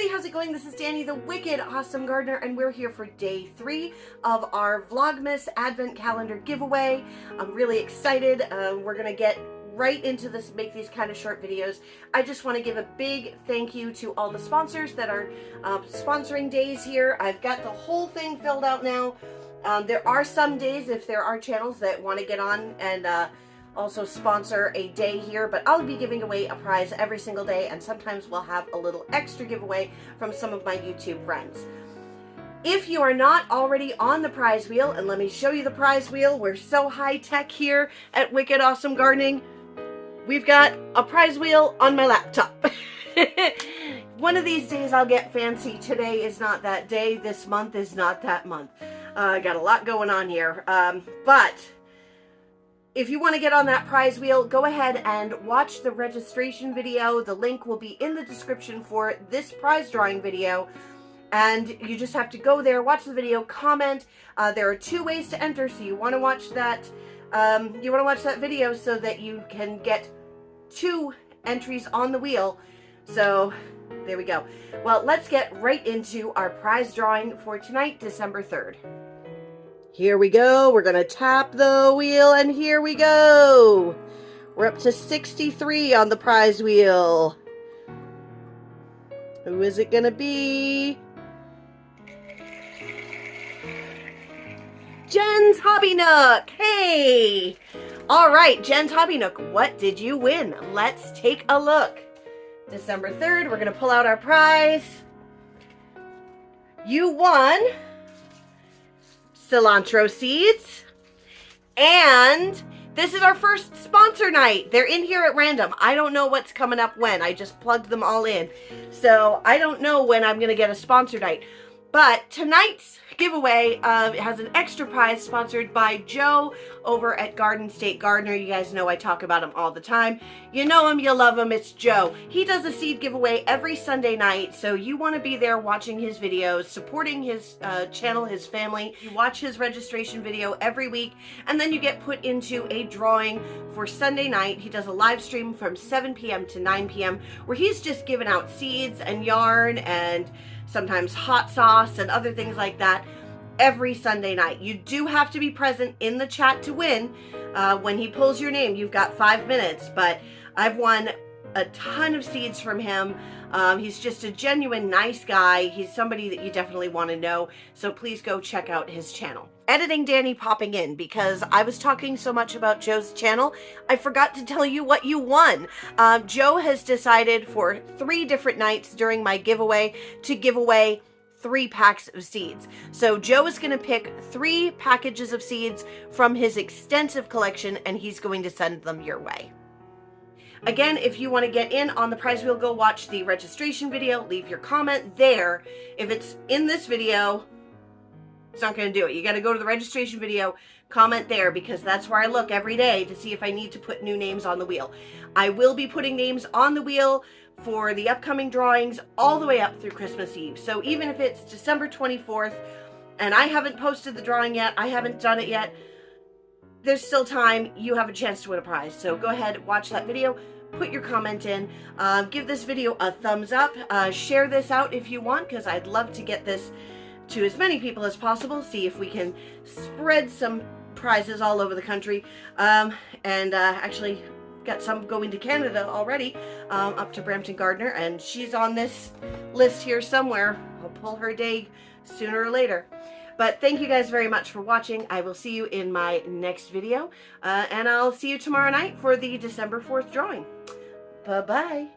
everybody, how's it going? This is Dani, the Wicked Awesome Gardener, and we're here for day 3 of our Vlogmas Advent Calendar giveaway. I'm really excited. We're gonna get right into this, make these kind of short videos. I just want to give a big thank you to all the sponsors that are sponsoring days here. I've got the whole thing filled out now. There are some days, if there are channels that want to get on and also sponsor a day here, but I'll be giving away a prize every single day, and sometimes we'll have a little extra giveaway from some of my YouTube friends. If you are not already on the prize wheel, and let me show you the prize wheel, we're so high tech here at Wicked Awesome Gardening. We've got a prize wheel on my laptop. One of these days I'll get fancy. Today is not that day. This month is not that month. I got a lot going on here, but if you want to get on that prize wheel, go ahead and watch the registration video. The link will be in the description for this prize drawing video. And you just have to go there, watch the video, comment. There are 2 ways to enter, so you want to watch that. Video so that you can get 2 entries on the wheel. So there we go. Well, let's get right into our prize drawing for tonight, December 3rd. Here we go. We're going to tap the wheel, and here we go. We're up to 63 on the prize wheel. Who is it going to be? Jen's Hobby Nook. Hey! All right, Jen's Hobby Nook, what did you win? Let's take a look. December 3rd, we're going to pull out our prize. You won cilantro seeds, and this is our first sponsor night. They're in here at random. I don't know what's coming up when. I just plugged them all in. So I don't know when I'm going to get a sponsor night. But tonight's giveaway has an extra prize sponsored by Joe over at Garden State Gardener. You guys know I talk about him all the time. You know him, you love him, it's Joe. He does a seed giveaway every Sunday night, so you want to be there watching his videos, supporting his channel, his family. You watch his registration video every week, and then you get put into a drawing for Sunday night. He does a live stream from 7 p.m. to 9 p.m. where he's just giving out seeds and yarn and sometimes hot sauce and other things like that every Sunday night. You do have to be present in the chat to win. When he pulls your name, you've got 5 minutes, but I've won a ton of seeds from him. He's just a genuine nice guy. He's somebody that you definitely want to know, so please go check out his channel. Editing Dani popping in because I was talking so much about Joe's channel, I forgot to tell you what you won. Joe has decided for 3 different nights during my giveaway to give away 3 packs of seeds. So Joe is going to pick 3 packages of seeds from his extensive collection, and he's going to send them your way. Again, if you want to get in on the prize wheel, go watch the registration video, leave your comment there. If it's in this video, it's not going to do it. You got to go to the registration video, comment there, because that's where I look every day to see if I need to put new names on the wheel. I will be putting names on the wheel for the upcoming drawings all the way up through Christmas Eve. So even if it's December 24th and I haven't posted the drawing yet, I haven't done it yet, there's still time. You have a chance to win a prize. So go ahead, watch that video, put your comment in, give this video a thumbs up, share this out if you want, because I'd love to get this to as many people as possible, see if we can spread some prizes all over the country, and actually got some going to Canada already, up to Brampton Gardener, and she's on this list here somewhere. I'll pull her day sooner or later. But thank you guys very much for watching. I will see you in my next video, and I'll see you tomorrow night for the December 4th drawing. Bye-bye.